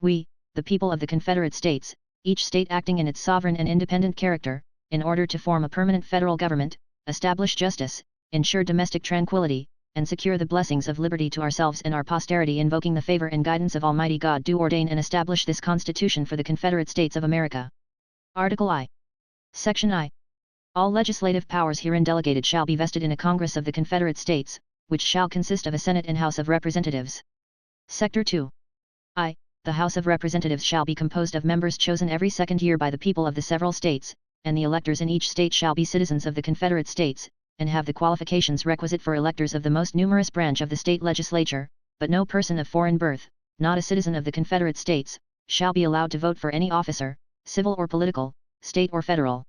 We, the people of the Confederate States, each state acting in its sovereign and independent character, in order to form a permanent federal government, establish justice, ensure domestic tranquility, and secure the blessings of liberty to ourselves and our posterity, invoking the favor and guidance of Almighty God, do ordain and establish this Constitution for the Confederate States of America. Article I. Section I. All legislative powers herein delegated shall be vested in a Congress of the Confederate States, which shall consist of a Senate and House of Representatives. Sector 2. I. The House of Representatives shall be composed of members chosen every second year by the people of the several states, and the electors in each state shall be citizens of the Confederate States, and have the qualifications requisite for electors of the most numerous branch of the state legislature, but no person of foreign birth, not a citizen of the Confederate States, shall be allowed to vote for any officer, civil or political, state or federal.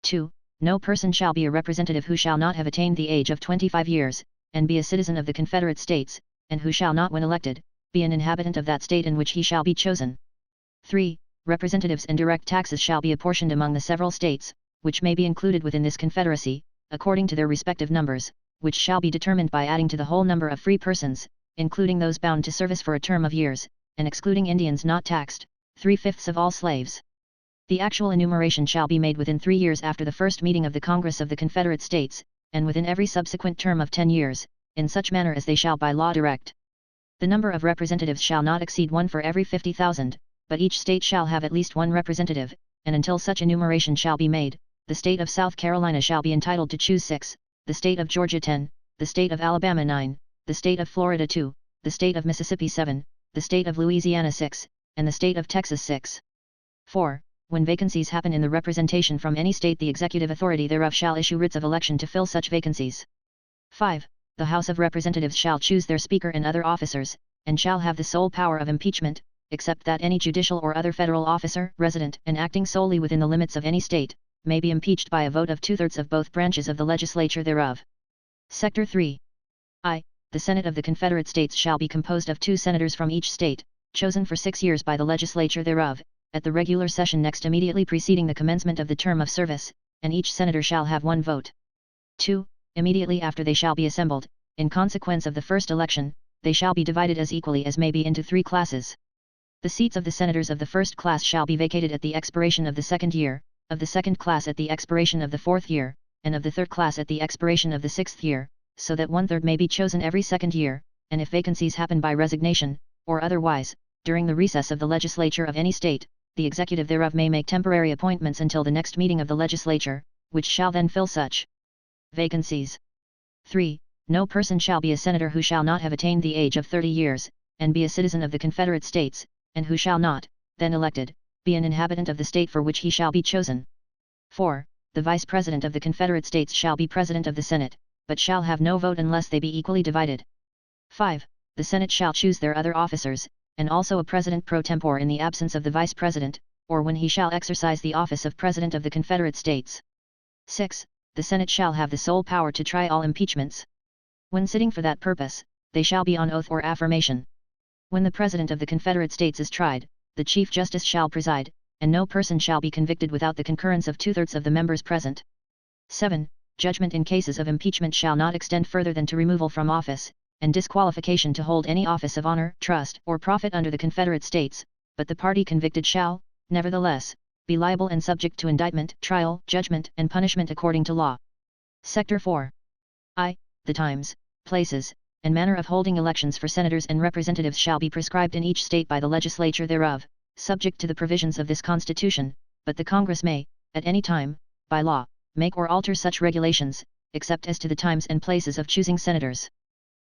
2. No person shall be a representative who shall not have attained the age of 25 years, and be a citizen of the Confederate States, and who shall not, when elected, be an inhabitant of that state in which he shall be chosen. 3. Representatives and direct taxes shall be apportioned among the several states, which may be included within this Confederacy, according to their respective numbers, which shall be determined by adding to the whole number of free persons, including those bound to service for a term of years, and excluding Indians not taxed, 3/5 of all slaves. The actual enumeration shall be made within 3 years after the first meeting of the Congress of the Confederate States, and within every subsequent term of 10 years, in such manner as they shall by law direct. The number of representatives shall not exceed 1 for every 50,000, but each state shall have at least 1 representative, and until such enumeration shall be made, the state of South Carolina shall be entitled to choose 6, the state of Georgia 10, the state of Alabama 9, the state of Florida 2, the state of Mississippi 7, the state of Louisiana 6, and the state of Texas 6. 4. When vacancies happen in the representation from any state, the executive authority thereof shall issue writs of election to fill such vacancies. 5. The House of Representatives shall choose their Speaker and other officers, and shall have the sole power of impeachment, except that any judicial or other federal officer, resident and acting solely within the limits of any state, may be impeached by a vote of 2/3 of both branches of the legislature thereof. Sector 3. I. The Senate of the Confederate States shall be composed of 2 senators from each state, chosen for 6 years by the legislature thereof, at the regular session next immediately preceding the commencement of the term of service, and each senator shall have 1 vote. 2. Immediately after they shall be assembled, in consequence of the first election, they shall be divided as equally as may be into 3 classes. The seats of the senators of the first class shall be vacated at the expiration of the second year, of the second class at the expiration of the 4th year, and of the third class at the expiration of the 6th year, so that 1/3 may be chosen every second year, and if vacancies happen by resignation, or otherwise, during the recess of the legislature of any state, the executive thereof may make temporary appointments until the next meeting of the legislature, which shall then fill such vacancies. 3. No person shall be a senator who shall not have attained the age of 30 years, and be a citizen of the Confederate States, and who shall not, then elected, be an inhabitant of the state for which he shall be chosen. 4. The Vice President of the Confederate States shall be President of the Senate, but shall have no vote unless they be equally divided. 5. The Senate shall choose their other officers, and also a President pro tempore in the absence of the Vice President, or when he shall exercise the office of President of the Confederate States. 6. The Senate shall have the sole power to try all impeachments. When sitting for that purpose, they shall be on oath or affirmation. When the President of the Confederate States is tried, the Chief Justice shall preside, and no person shall be convicted without the concurrence of 2/3 of the members present. 7. Judgment in cases of impeachment shall not extend further than to removal from office, and disqualification to hold any office of honor, trust, or profit under the Confederate States, but the party convicted shall, nevertheless, be liable and subject to indictment, trial, judgment, and punishment according to law. Sector 4. I. The times, places, and manner of holding elections for senators and representatives shall be prescribed in each state by the legislature thereof, subject to the provisions of this Constitution, but the Congress may, at any time, by law, make or alter such regulations, except as to the times and places of choosing senators.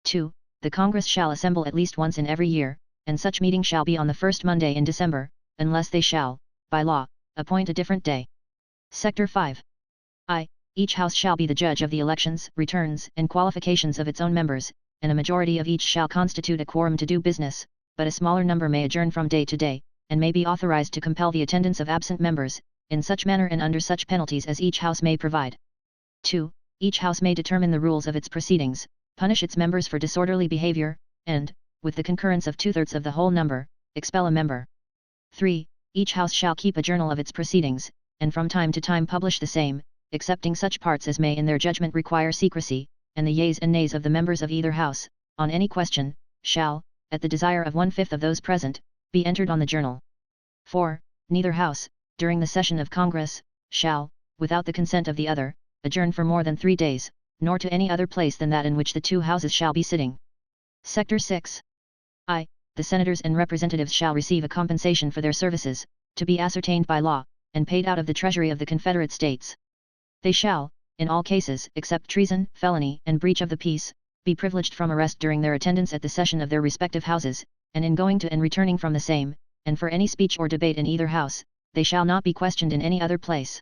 2. The Congress shall assemble at least once in every year, and such meeting shall be on the first Monday in December, unless they shall, by law, appoint a different day. Sector 5. I. Each house shall be the judge of the elections, returns, and qualifications of its own members, and a majority of each shall constitute a quorum to do business, but a smaller number may adjourn from day to day, and may be authorized to compel the attendance of absent members, in such manner and under such penalties as each house may provide. 2. Each house may determine the rules of its proceedings, punish its members for disorderly behavior, and, with the concurrence of 2/3 of the whole number, expel a member. 3. Each house shall keep a journal of its proceedings, and from time to time publish the same, excepting such parts as may in their judgment require secrecy, and the yeas and nays of the members of either house, on any question, shall, at the desire of 1/5 of those present, be entered on the journal. 4. Neither House, during the session of Congress, shall, without the consent of the other, adjourn for more than 3 days, nor to any other place than that in which the two houses shall be sitting. Sector 6. I. The senators and representatives shall receive a compensation for their services, to be ascertained by law, and paid out of the Treasury of the Confederate States. They shall, in all cases except treason, felony, and breach of the peace, be privileged from arrest during their attendance at the session of their respective houses, and in going to and returning from the same, and for any speech or debate in either house, they shall not be questioned in any other place.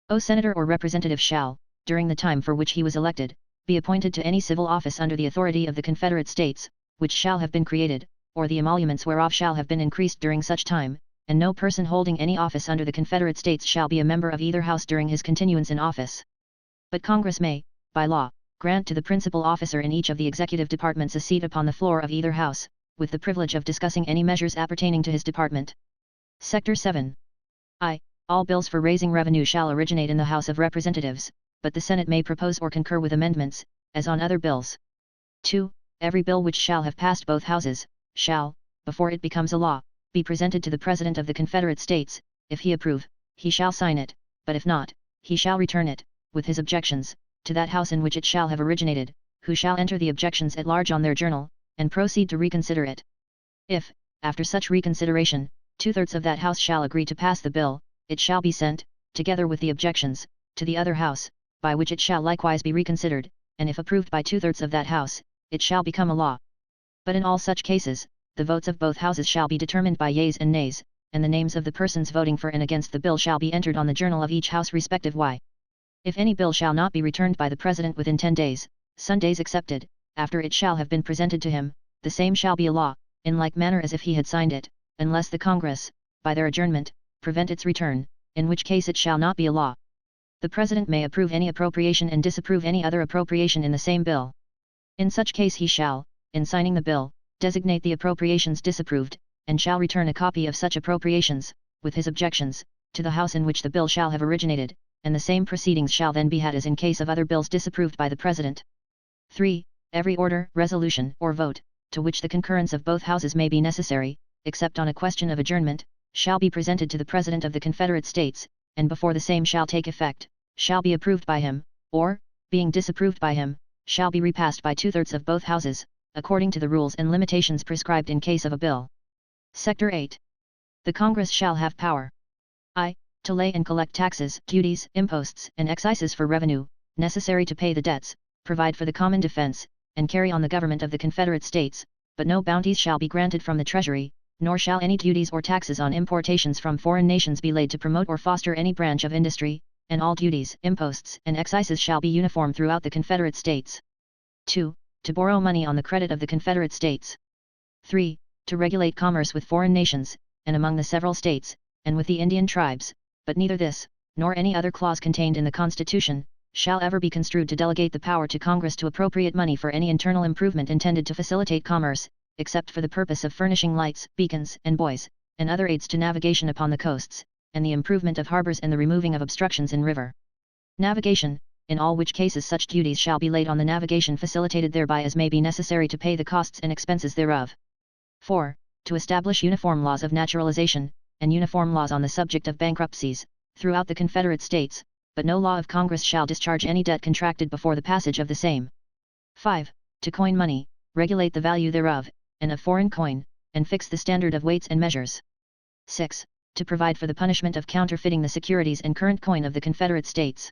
O senator or representative shall, during the time for which he was elected, be appointed to any civil office under the authority of the Confederate States, which shall have been created, or the emoluments whereof shall have been increased during such time, and no person holding any office under the Confederate States shall be a member of either house during his continuance in office. But Congress may, by law, grant to the principal officer in each of the executive departments a seat upon the floor of either house, with the privilege of discussing any measures appertaining to his department. Sector 7. I. All bills for raising revenue shall originate in the House of Representatives, but the Senate may propose or concur with amendments, as on other bills. 2. Every bill which shall have passed both houses, shall, before it becomes a law, be presented to the President of the Confederate States. If he approve, he shall sign it, but if not, he shall return it, with his objections, to that house in which it shall have originated, who shall enter the objections at large on their journal, and proceed to reconsider it. If, after such reconsideration, 2/3 of that house shall agree to pass the bill, it shall be sent, together with the objections, to the other house, by which it shall likewise be reconsidered, and if approved by 2/3 of that house, it shall become a law. But in all such cases, the votes of both houses shall be determined by yeas and nays, and the names of the persons voting for and against the bill shall be entered on the journal of each house respective. If any bill shall not be returned by the President within 10 days, Sundays excepted, after it shall have been presented to him, the same shall be a law, in like manner as if he had signed it, unless the Congress, by their adjournment, prevent its return, in which case it shall not be a law. The President may approve any appropriation and disapprove any other appropriation in the same bill. In such case he shall, in signing the bill, designate the appropriations disapproved, and shall return a copy of such appropriations, with his objections, to the House in which the bill shall have originated, and the same proceedings shall then be had as in case of other bills disapproved by the President. 3. Every order, resolution, or vote, to which the concurrence of both houses may be necessary, except on a question of adjournment, shall be presented to the President of the Confederate States, and before the same shall take effect, shall be approved by him, or, being disapproved by him, shall be repassed by 2/3 of both houses, according to the rules and limitations prescribed in case of a bill. Sector 8. The Congress shall have power I. To lay and collect taxes, duties, imposts, and excises for revenue, necessary to pay the debts, provide for the common defense, and carry on the government of the Confederate States, but no bounties shall be granted from the Treasury, nor shall any duties or taxes on importations from foreign nations be laid to promote or foster any branch of industry, and all duties, imposts, and excises shall be uniform throughout the Confederate States. 2. To borrow money on the credit of the Confederate States. 3. To regulate commerce with foreign nations, and among the several states, and with the Indian tribes, but neither this, nor any other clause contained in the Constitution, shall ever be construed to delegate the power to Congress to appropriate money for any internal improvement intended to facilitate commerce, except for the purpose of furnishing lights, beacons, and buoys, and other aids to navigation upon the coasts, and the improvement of harbors and the removing of obstructions in river navigation, in all which cases such duties shall be laid on the navigation facilitated thereby as may be necessary to pay the costs and expenses thereof. 4. To establish uniform laws of naturalization, and uniform laws on the subject of bankruptcies, throughout the Confederate States, but no law of Congress shall discharge any debt contracted before the passage of the same. 5. To coin money, regulate the value thereof, and of foreign coin, and fix the standard of weights and measures. 6. To provide for the punishment of counterfeiting the securities and current coin of the Confederate States.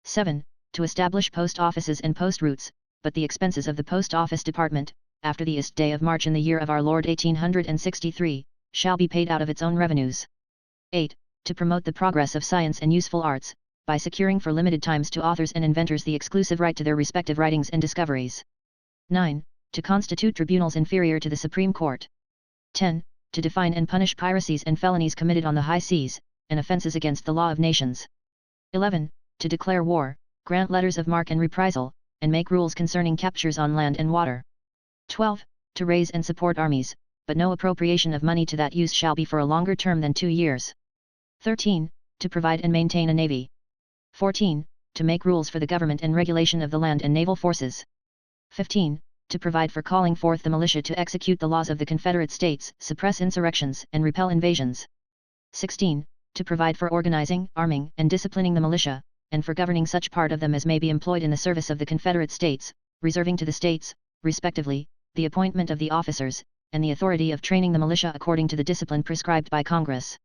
7. To establish post offices and post routes, but the expenses of the Post Office Department, after the ist day of March in the year of our Lord 1863, shall be paid out of its own revenues. 8. To promote the progress of science and useful arts, by securing for limited times to authors and inventors the exclusive right to their respective writings and discoveries. 9. To constitute tribunals inferior to the Supreme Court. 10. To define and punish piracies and felonies committed on the high seas, and offences against the law of nations. 11. To declare war, grant letters of marque and reprisal, and make rules concerning captures on land and water. 12. To raise and support armies, but no appropriation of money to that use shall be for a longer term than 2 years. 13. To provide and maintain a navy. 14. To make rules for the government and regulation of the land and naval forces. 15. To provide for calling forth the militia to execute the laws of the Confederate States, suppress insurrections, and repel invasions. 16. To provide for organizing, arming, and disciplining the militia, and for governing such part of them as may be employed in the service of the Confederate States, reserving to the States, respectively, the appointment of the officers, and the authority of training the militia according to the discipline prescribed by Congress.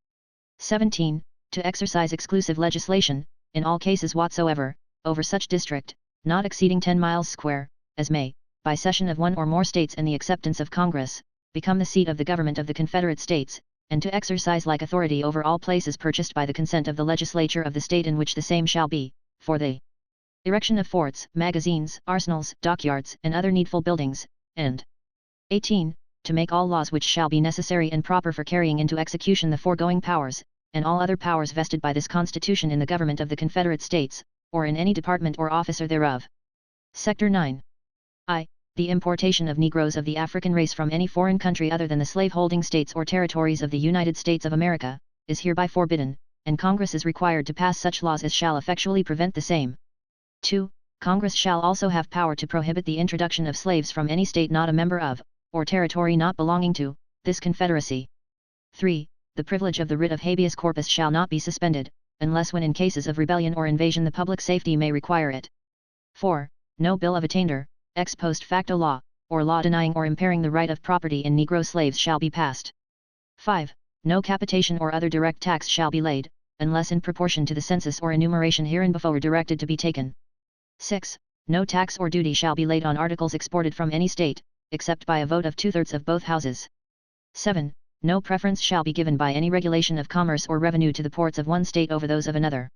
17. To exercise exclusive legislation, in all cases whatsoever, over such district, not exceeding 10 miles square, as may, by cession of one or more states and the acceptance of Congress, become the seat of the government of the Confederate States, and to exercise like authority over all places purchased by the consent of the legislature of the state in which the same shall be, for the erection of forts, magazines, arsenals, dockyards, and other needful buildings, and 18. To make all laws which shall be necessary and proper for carrying into execution the foregoing powers, and all other powers vested by this Constitution in the government of the Confederate States, or in any department or officer thereof. Sector 9. I. The importation of Negroes of the African race from any foreign country other than the slave-holding states or territories of the United States of America, is hereby forbidden, and Congress is required to pass such laws as shall effectually prevent the same. 2. Congress shall also have power to prohibit the introduction of slaves from any state not a member of, or territory not belonging to, this Confederacy. 3. The privilege of the writ of habeas corpus shall not be suspended, unless when in cases of rebellion or invasion the public safety may require it. 4. No bill of attainder, ex post facto law, or law denying or impairing the right of property in Negro slaves shall be passed. 5. No capitation or other direct tax shall be laid, unless in proportion to the census or enumeration hereinbefore directed to be taken. 6. No tax or duty shall be laid on articles exported from any state, except by a vote of 2/3 of both houses. 7. No preference shall be given by any regulation of commerce or revenue to the ports of one state over those of another.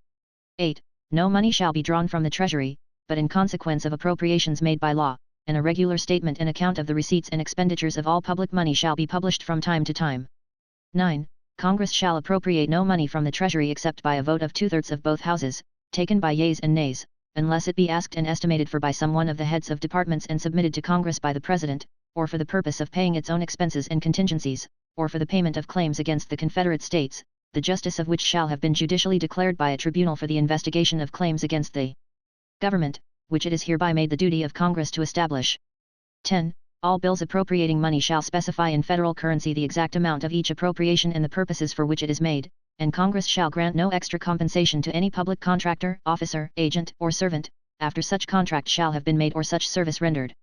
8. No money shall be drawn from the Treasury, but in consequence of appropriations made by law, and a regular statement and account of the receipts and expenditures of all public money shall be published from time to time. 9. Congress shall appropriate no money from the Treasury except by a vote of 2/3 of both houses, taken by yeas and nays, unless it be asked and estimated for by some one of the heads of departments and submitted to Congress by the President, or for the purpose of paying its own expenses and contingencies, or for the payment of claims against the Confederate States, the justice of which shall have been judicially declared by a tribunal for the investigation of claims against the government, which it is hereby made the duty of Congress to establish. 10. All bills appropriating money shall specify in federal currency the exact amount of each appropriation and the purposes for which it is made, and Congress shall grant no extra compensation to any public contractor, officer, agent, or servant, after such contract shall have been made or such service rendered.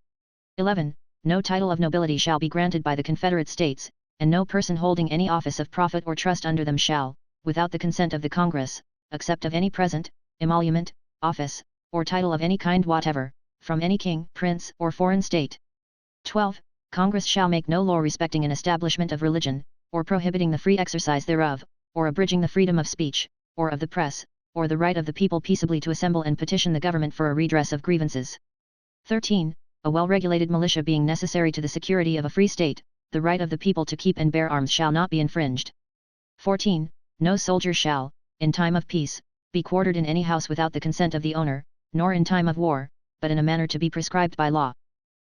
11. No title of nobility shall be granted by the Confederate States, and no person holding any office of profit or trust under them shall, without the consent of the Congress, accept of any present, emolument, office, or title of any kind whatever, from any king, prince, or foreign state. 12. Congress shall make no law respecting an establishment of religion, or prohibiting the free exercise thereof, or abridging the freedom of speech, or of the press, or the right of the people peaceably to assemble and petition the government for a redress of grievances. 13. A well-regulated militia being necessary to the security of a free state, the right of the people to keep and bear arms shall not be infringed. 14. No soldier shall, in time of peace, be quartered in any house without the consent of the owner, nor in time of war, but in a manner to be prescribed by law.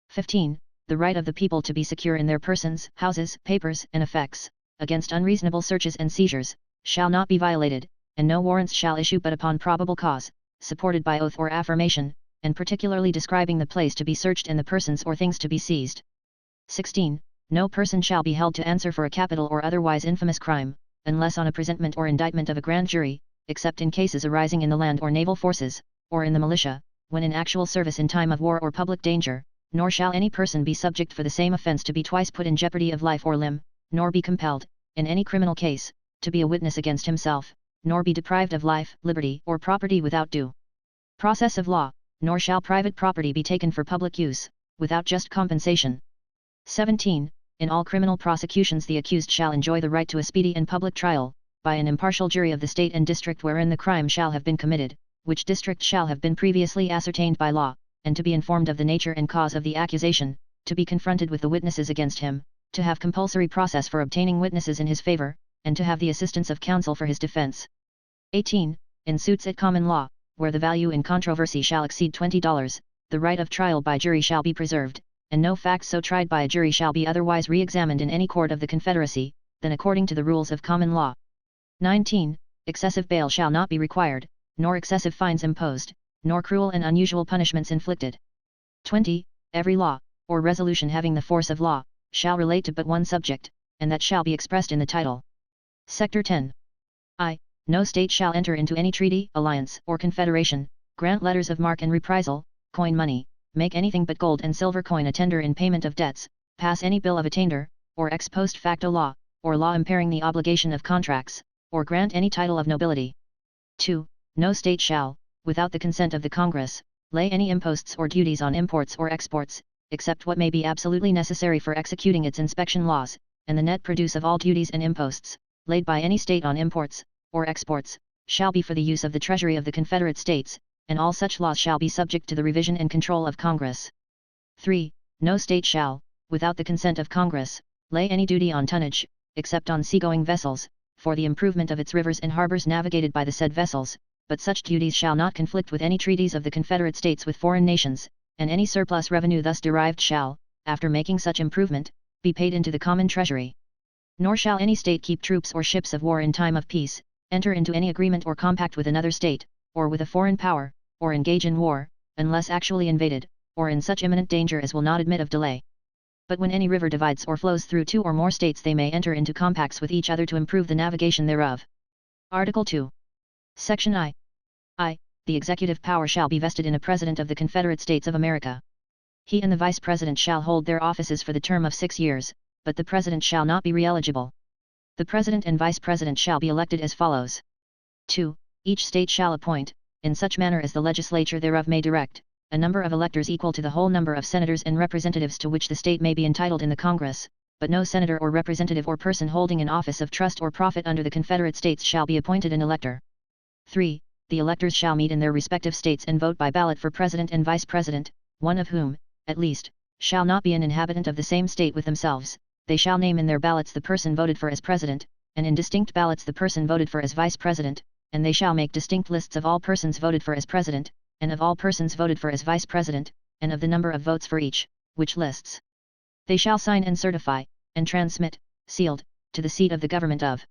15. The right of the people to be secure in their persons, houses, papers, and effects, against unreasonable searches and seizures, shall not be violated, and no warrants shall issue but upon probable cause, supported by oath or affirmation, and particularly describing the place to be searched and the persons or things to be seized. 16. No person shall be held to answer for a capital or otherwise infamous crime, unless on a presentment or indictment of a grand jury, except in cases arising in the land or naval forces, or in the militia, when in actual service in time of war or public danger, nor shall any person be subject for the same offence to be twice put in jeopardy of life or limb, nor be compelled, in any criminal case, to be a witness against himself, nor be deprived of life, liberty, or property without due process of law, nor shall private property be taken for public use, without just compensation. 17. In all criminal prosecutions the accused shall enjoy the right to a speedy and public trial, by an impartial jury of the state and district wherein the crime shall have been committed, which district shall have been previously ascertained by law, and to be informed of the nature and cause of the accusation, to be confronted with the witnesses against him, to have compulsory process for obtaining witnesses in his favor, and to have the assistance of counsel for his defense. 18. In suits at common law, where the value in controversy shall exceed $20, the right of trial by jury shall be preserved, and no fact so tried by a jury shall be otherwise re-examined in any court of the Confederacy, than according to the rules of common law. 19. Excessive bail shall not be required, nor excessive fines imposed, nor cruel and unusual punishments inflicted. 20. Every law, or resolution having the force of law, shall relate to but one subject, and that shall be expressed in the title. Sector 10. I. No state shall enter into any treaty, alliance, or confederation, grant letters of marque and reprisal, coin money, make anything but gold and silver coin a tender in payment of debts, pass any bill of attainder, or ex post facto law, or law impairing the obligation of contracts, or grant any title of nobility. 2. No state shall, without the consent of the Congress, lay any imposts or duties on imports or exports, except what may be absolutely necessary for executing its inspection laws, and the net produce of all duties and imposts, laid by any state on imports, or exports, shall be for the use of the Treasury of the Confederate States, and all such laws shall be subject to the revision and control of Congress. 3. No state shall, without the consent of Congress, lay any duty on tonnage, except on seagoing vessels, for the improvement of its rivers and harbors navigated by the said vessels, but such duties shall not conflict with any treaties of the Confederate States with foreign nations, and any surplus revenue thus derived shall, after making such improvement, be paid into the common treasury. Nor shall any state keep troops or ships of war in time of peace, enter into any agreement or compact with another state, or with a foreign power, or engage in war, unless actually invaded, or in such imminent danger as will not admit of delay. But when any river divides or flows through two or more states, they may enter into compacts with each other to improve the navigation thereof. Article 2. Section I. The executive power shall be vested in a President of the Confederate States of America. He and the Vice President shall hold their offices for the term of 6 years, but the President shall not be re-eligible. The President and Vice President shall be elected as follows. 2. Each state shall appoint, in such manner as the legislature thereof may direct, a number of electors equal to the whole number of senators and representatives to which the state may be entitled in the Congress, but no senator or representative or person holding an office of trust or profit under the Confederate States shall be appointed an elector. 3. The electors shall meet in their respective states and vote by ballot for President and Vice President, one of whom, at least, shall not be an inhabitant of the same state with themselves. They shall name in their ballots the person voted for as President, and in distinct ballots the person voted for as Vice President, and they shall make distinct lists of all persons voted for as President, and of all persons voted for as Vice President, and of the number of votes for each, which lists they shall sign and certify, and transmit, sealed, to the seat of the government of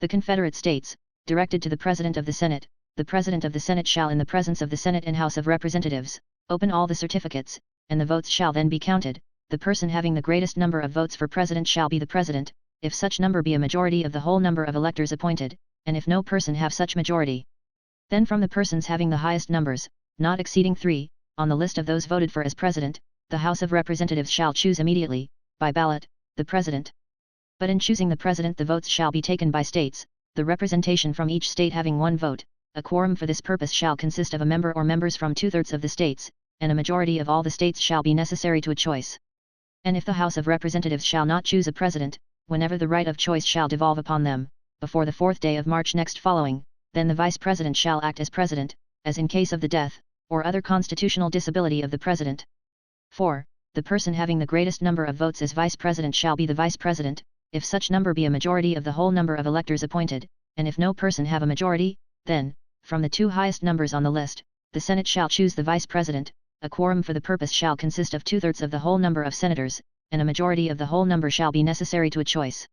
the Confederate States, directed to the President of the Senate. The President of the Senate shall in the presence of the Senate and House of Representatives, open all the certificates, and the votes shall then be counted. The person having the greatest number of votes for President shall be the President, if such number be a majority of the whole number of electors appointed, and if no person have such majority. Then from the persons having the highest numbers, not exceeding 3, on the list of those voted for as President, the House of Representatives shall choose immediately, by ballot, the President. But in choosing the President the votes shall be taken by states, the representation from each state having 1 vote. A quorum for this purpose shall consist of a member or members from 2/3 of the states, and a majority of all the states shall be necessary to a choice. And if the House of Representatives shall not choose a President, whenever the right of choice shall devolve upon them, before the 4th day of March next following, then the Vice President shall act as President, as in case of the death, or other constitutional disability of the President. 4. The person having the greatest number of votes as Vice President shall be the Vice President, if such number be a majority of the whole number of electors appointed, and if no person have a majority, then, from the 2 highest numbers on the list, the Senate shall choose the Vice President. A quorum for the purpose shall consist of 2/3 of the whole number of senators, and a majority of the whole number shall be necessary to a choice.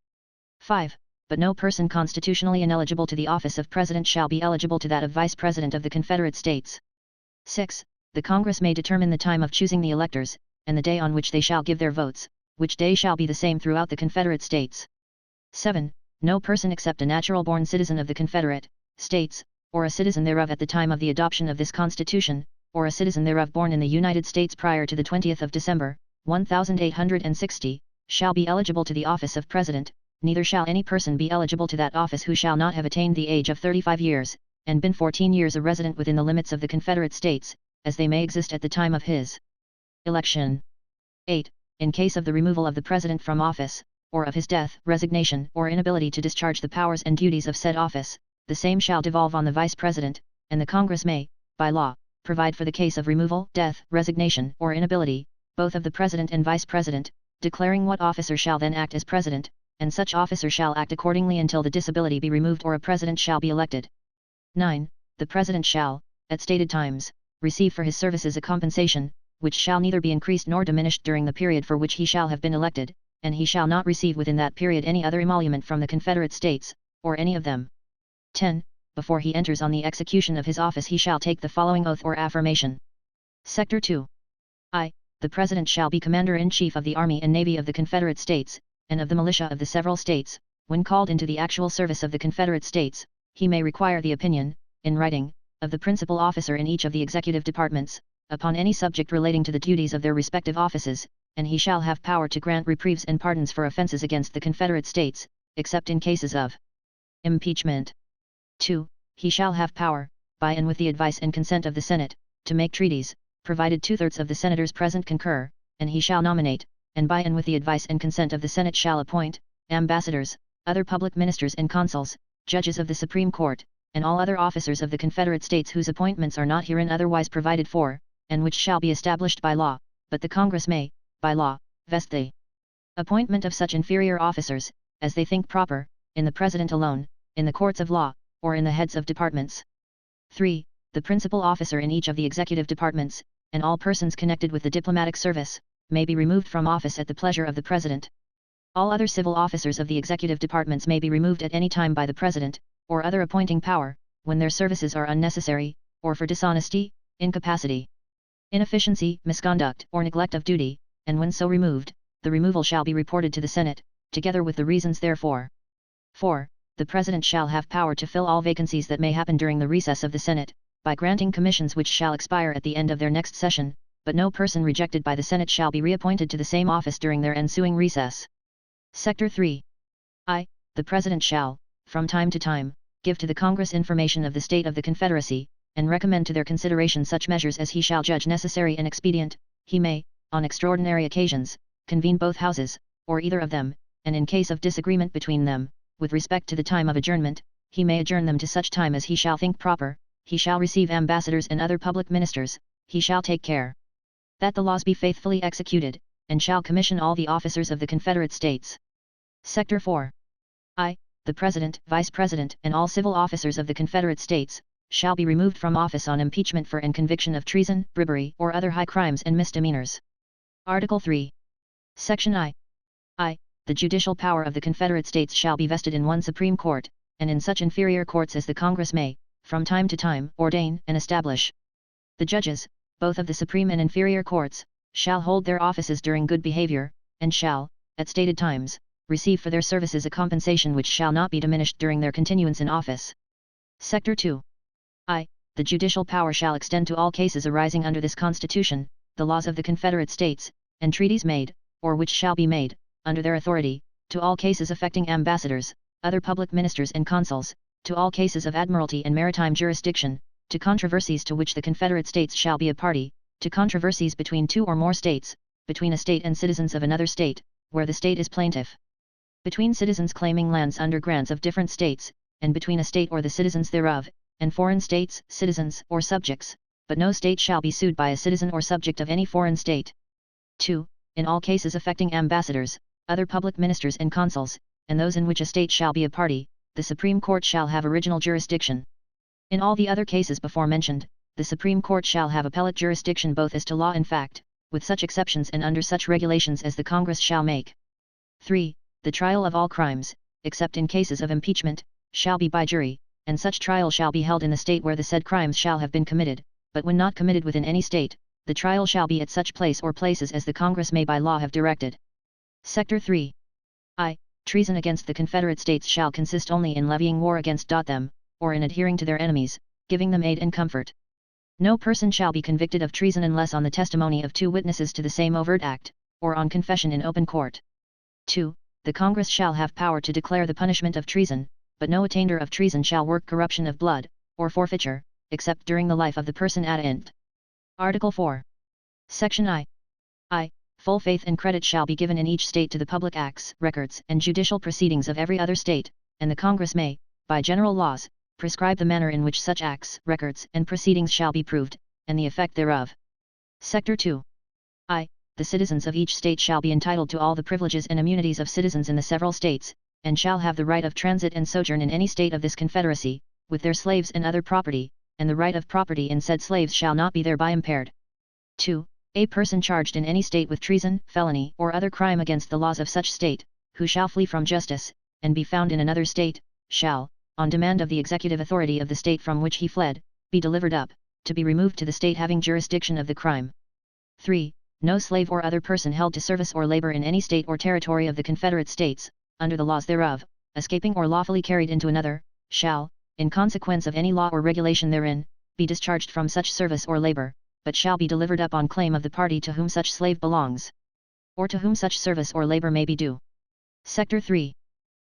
5. But no person constitutionally ineligible to the office of President shall be eligible to that of Vice President of the Confederate States. 6. The Congress may determine the time of choosing the electors, and the day on which they shall give their votes, which day shall be the same throughout the Confederate States. 7. No person except a natural-born citizen of the Confederate States, or a citizen thereof at the time of the adoption of this Constitution, or a citizen thereof born in the United States prior to the 20th of December, 1860, shall be eligible to the office of President. Neither shall any person be eligible to that office who shall not have attained the age of 35 years, and been 14 years a resident within the limits of the Confederate States, as they may exist at the time of his election. 8. In case of the removal of the President from office, or of his death, resignation, or inability to discharge the powers and duties of said office, the same shall devolve on the Vice President, and the Congress may, by law, provide for the case of removal, death, resignation, or inability, both of the President and Vice President, declaring what officer shall then act as President, and such officer shall act accordingly until the disability be removed or a President shall be elected. 9. The President shall, at stated times, receive for his services a compensation, which shall neither be increased nor diminished during the period for which he shall have been elected, and he shall not receive within that period any other emolument from the Confederate States, or any of them. 10. Before he enters on the execution of his office he shall take the following oath or affirmation. Sector 2. the President shall be Commander-in-Chief of the Army and Navy of the Confederate States, and of the militia of the several states. When called into the actual service of the Confederate States, he may require the opinion, in writing, of the principal officer in each of the executive departments, upon any subject relating to the duties of their respective offices, and he shall have power to grant reprieves and pardons for offenses against the Confederate States, except in cases of impeachment. 2. He shall have power, by and with the advice and consent of the Senate, to make treaties, provided 2/3 of the senators present concur, and he shall nominate, and by and with the advice and consent of the Senate shall appoint, ambassadors, other public ministers and consuls, judges of the Supreme Court, and all other officers of the Confederate States whose appointments are not herein otherwise provided for, and which shall be established by law, but the Congress may, by law, vest the appointment of such inferior officers, as they think proper, in the President alone, in the courts of law, or in the heads of departments. 3. The principal officer in each of the executive departments, and all persons connected with the diplomatic service, may be removed from office at the pleasure of the President. All other civil officers of the executive departments may be removed at any time by the President, or other appointing power, when their services are unnecessary, or for dishonesty, incapacity, inefficiency, misconduct, or neglect of duty, and when so removed, the removal shall be reported to the Senate, together with the reasons therefor. 4. The President shall have power to fill all vacancies that may happen during the recess of the Senate, by granting commissions which shall expire at the end of their next session, but no person rejected by the Senate shall be reappointed to the same office during their ensuing recess. Sector 3. I. The President shall, from time to time, give to the Congress information of the state of the Confederacy, and recommend to their consideration such measures as he shall judge necessary and expedient. He may, on extraordinary occasions, convene both houses, or either of them, and in case of disagreement between them, with respect to the time of adjournment, he may adjourn them to such time as he shall think proper. He shall receive ambassadors and other public ministers. He shall take care that the laws be faithfully executed, and shall commission all the officers of the Confederate States. Sector 4. I. The President, Vice President, and all civil officers of the Confederate States, shall be removed from office on impeachment for and conviction of treason, bribery, or other high crimes and misdemeanors. Article 3. Section I. The judicial power of the Confederate States shall be vested in one Supreme Court, and in such inferior courts as the Congress may, from time to time, ordain and establish. The judges, both of the Supreme and inferior courts, shall hold their offices during good behavior, and shall, at stated times, receive for their services a compensation which shall not be diminished during their continuance in office. Sector 2. The judicial power shall extend to all cases arising under this Constitution, the laws of the Confederate States, and treaties made, or which shall be made, under their authority, to all cases affecting ambassadors, other public ministers and consuls, to all cases of admiralty and maritime jurisdiction, to controversies to which the Confederate States shall be a party, to controversies between two or more states, between a state and citizens of another state, where the state is plaintiff, between citizens claiming lands under grants of different states, and between a state or the citizens thereof, and foreign states, citizens, or subjects, but no state shall be sued by a citizen or subject of any foreign state. 2. In all cases affecting ambassadors, other public ministers and consuls, and those in which a state shall be a party, the Supreme Court shall have original jurisdiction. In all the other cases before mentioned, the Supreme Court shall have appellate jurisdiction both as to law and fact, with such exceptions and under such regulations as the Congress shall make. 3. The trial of all crimes, except in cases of impeachment, shall be by jury, and such trial shall be held in the state where the said crimes shall have been committed, but when not committed within any state, the trial shall be at such place or places as the Congress may by law have directed. Sector 3. Treason against the Confederate States shall consist only in levying war against them, or in adhering to their enemies, giving them aid and comfort. No person shall be convicted of treason unless on the testimony of 2 witnesses to the same overt act, or on confession in open court. 2. The Congress shall have power to declare the punishment of treason, but no attainder of treason shall work corruption of blood, or forfeiture, except during the life of the person attainted. Article 4. Section I. Full faith and credit shall be given in each state to the public acts, records, and judicial proceedings of every other state, and the Congress may, by general laws, prescribe the manner in which such acts, records, and proceedings shall be proved, and the effect thereof. Sector 2. The citizens of each state shall be entitled to all the privileges and immunities of citizens in the several states, and shall have the right of transit and sojourn in any state of this Confederacy, with their slaves and other property, and the right of property in said slaves shall not be thereby impaired. 2. A person charged in any state with treason, felony, or other crime against the laws of such state, who shall flee from justice, and be found in another state, shall, on demand of the executive authority of the state from which he fled, be delivered up, to be removed to the state having jurisdiction of the crime. 3. No slave or other person held to service or labor in any state or territory of the Confederate States, under the laws thereof, escaping or lawfully carried into another, shall, in consequence of any law or regulation therein, be discharged from such service or labor, but shall be delivered up on claim of the party to whom such slave belongs, or to whom such service or labor may be due. Sector 3.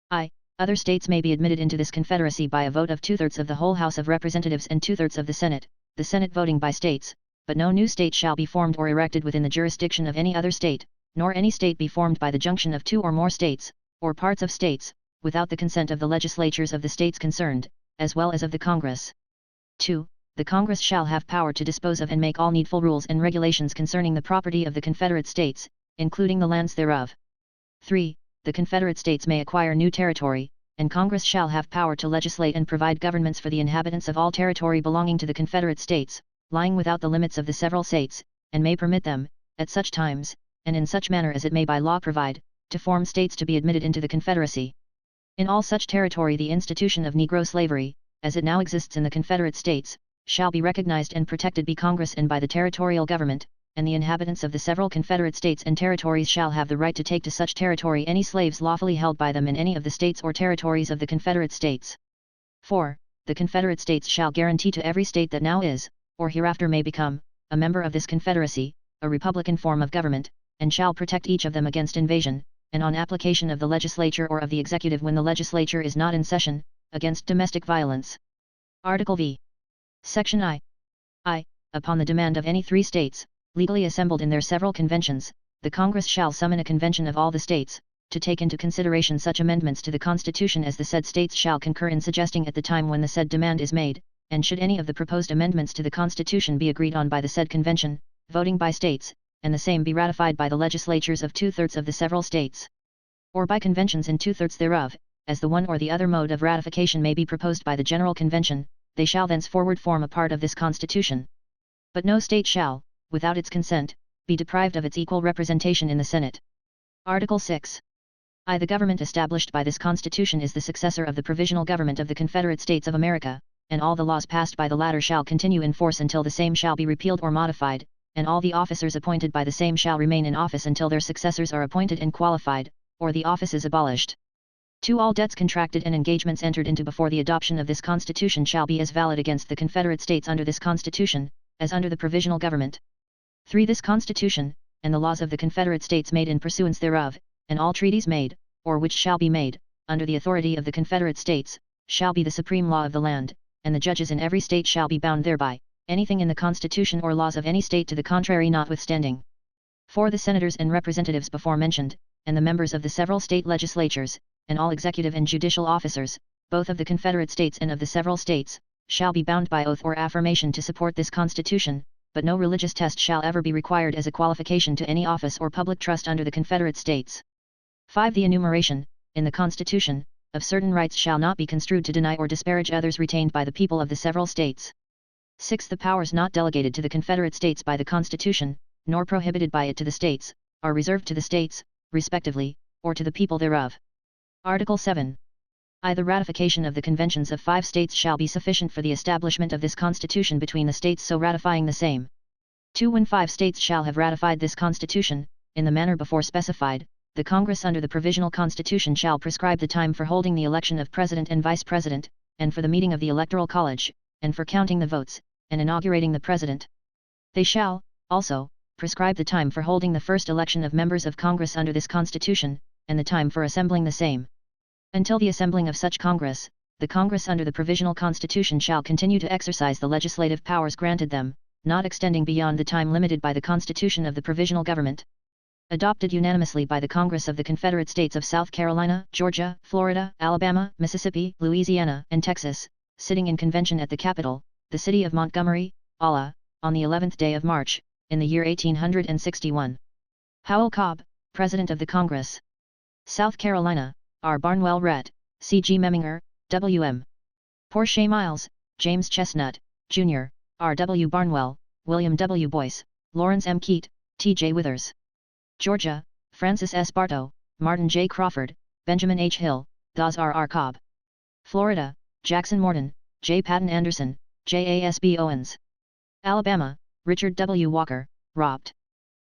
I. Other states may be admitted into this Confederacy by a vote of 2/3 of the whole House of Representatives and 2/3 of the Senate voting by states, but no new state shall be formed or erected within the jurisdiction of any other state, nor any state be formed by the junction of 2 or more states, or parts of states, without the consent of the legislatures of the states concerned, as well as of the Congress. 2. The Congress shall have power to dispose of and make all needful rules and regulations concerning the property of the Confederate States, including the lands thereof. 3. The Confederate States may acquire new territory, and Congress shall have power to legislate and provide governments for the inhabitants of all territory belonging to the Confederate States, lying without the limits of the several states, and may permit them, at such times, and in such manner as it may by law provide, to form states to be admitted into the Confederacy. In all such territory the institution of Negro slavery, as it now exists in the Confederate States, shall be recognized and protected by Congress and by the territorial government, and the inhabitants of the several Confederate States and territories shall have the right to take to such territory any slaves lawfully held by them in any of the states or territories of the Confederate States. 4. The Confederate States shall guarantee to every state that now is, or hereafter may become, a member of this Confederacy, a republican form of government, and shall protect each of them against invasion, and on application of the legislature or of the executive when the legislature is not in session, against domestic violence. Article V. Section I. Upon the demand of any 3 states, legally assembled in their several conventions, the Congress shall summon a convention of all the states, to take into consideration such amendments to the Constitution as the said states shall concur in suggesting at the time when the said demand is made, and should any of the proposed amendments to the Constitution be agreed on by the said convention, voting by states, and the same be ratified by the legislatures of 2/3 of the several states, or by conventions in 2/3 thereof, as the one or the other mode of ratification may be proposed by the General Convention, they shall thenceforward form a part of this Constitution. But no state shall, without its consent, be deprived of its equal representation in the Senate. Article 6. The government established by this Constitution is the successor of the Provisional Government of the Confederate States of America, and all the laws passed by the latter shall continue in force until the same shall be repealed or modified, and all the officers appointed by the same shall remain in office until their successors are appointed and qualified, or the office is abolished. 2. All debts contracted and engagements entered into before the adoption of this Constitution shall be as valid against the Confederate States under this Constitution, as under the Provisional Government. 3. This Constitution, and the laws of the Confederate States made in pursuance thereof, and all treaties made, or which shall be made, under the authority of the Confederate States, shall be the supreme law of the land, and the judges in every state shall be bound thereby, anything in the Constitution or laws of any state to the contrary notwithstanding. 4. The senators and representatives before mentioned, and the members of the several state legislatures, and all executive and judicial officers, both of the Confederate States and of the several states, shall be bound by oath or affirmation to support this Constitution, but no religious test shall ever be required as a qualification to any office or public trust under the Confederate States. 5. The enumeration, in the Constitution, of certain rights shall not be construed to deny or disparage others retained by the people of the several states. 6. The powers not delegated to the Confederate States by the Constitution, nor prohibited by it to the states, are reserved to the states, respectively, or to the people thereof. Article 7. The ratification of the conventions of 5 states shall be sufficient for the establishment of this Constitution between the states so ratifying the same. 2. When 5 states shall have ratified this Constitution, in the manner before specified, the Congress under the Provisional Constitution shall prescribe the time for holding the election of President and Vice President, and for the meeting of the Electoral College, and for counting the votes, and inaugurating the President. They shall, also, prescribe the time for holding the first election of members of Congress under this Constitution, and the time for assembling the same. Until the assembling of such Congress, the Congress under the Provisional Constitution shall continue to exercise the legislative powers granted them, not extending beyond the time limited by the Constitution of the Provisional Government. Adopted unanimously by the Congress of the Confederate States of South Carolina, Georgia, Florida, Alabama, Mississippi, Louisiana, and Texas, sitting in convention at the Capitol, the city of Montgomery, Ala, on the 11th day of March, in the year 1861. Howell Cobb, President of the Congress. South Carolina, R. Barnwell Rhett, C. G. Memminger, W. M. Portia Miles, James Chestnut, Jr., R. W. Barnwell, William W. Boyce, Lawrence M. Keat, T. J. Withers. Georgia, Francis S. Bartow, Martin J. Crawford, Benjamin H. Hill, Dawes R. R. Cobb. Florida, Jackson Morton, J. Patton Anderson, J. A. S. B. Owens. Alabama, Richard W. Walker, Ropt.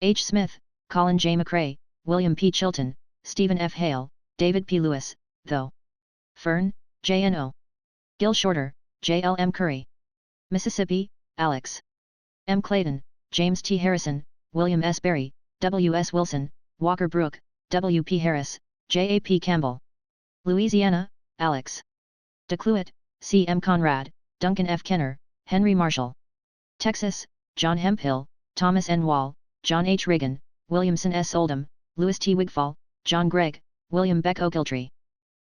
H. Smith, Colin J. McRae, William P. Chilton, Stephen F. Hale, David P. Lewis, Tho. Fern, J.N.O. Gil Shorter, J. L. M. Curry. Mississippi, Alex. M. Clayton, James T. Harrison, William S. Berry, W. S. Wilson, Walker Brooke, W. P. Harris, J. A. P. Campbell. Louisiana, Alex. DeCluet, C. M. Conrad, Duncan F. Kenner, Henry Marshall. Texas, John Hemphill, Thomas N. Wall, John H. Reagan, Williamson S. Oldham, Louis T. Wigfall, John Gregg, William Beck Ogiltree.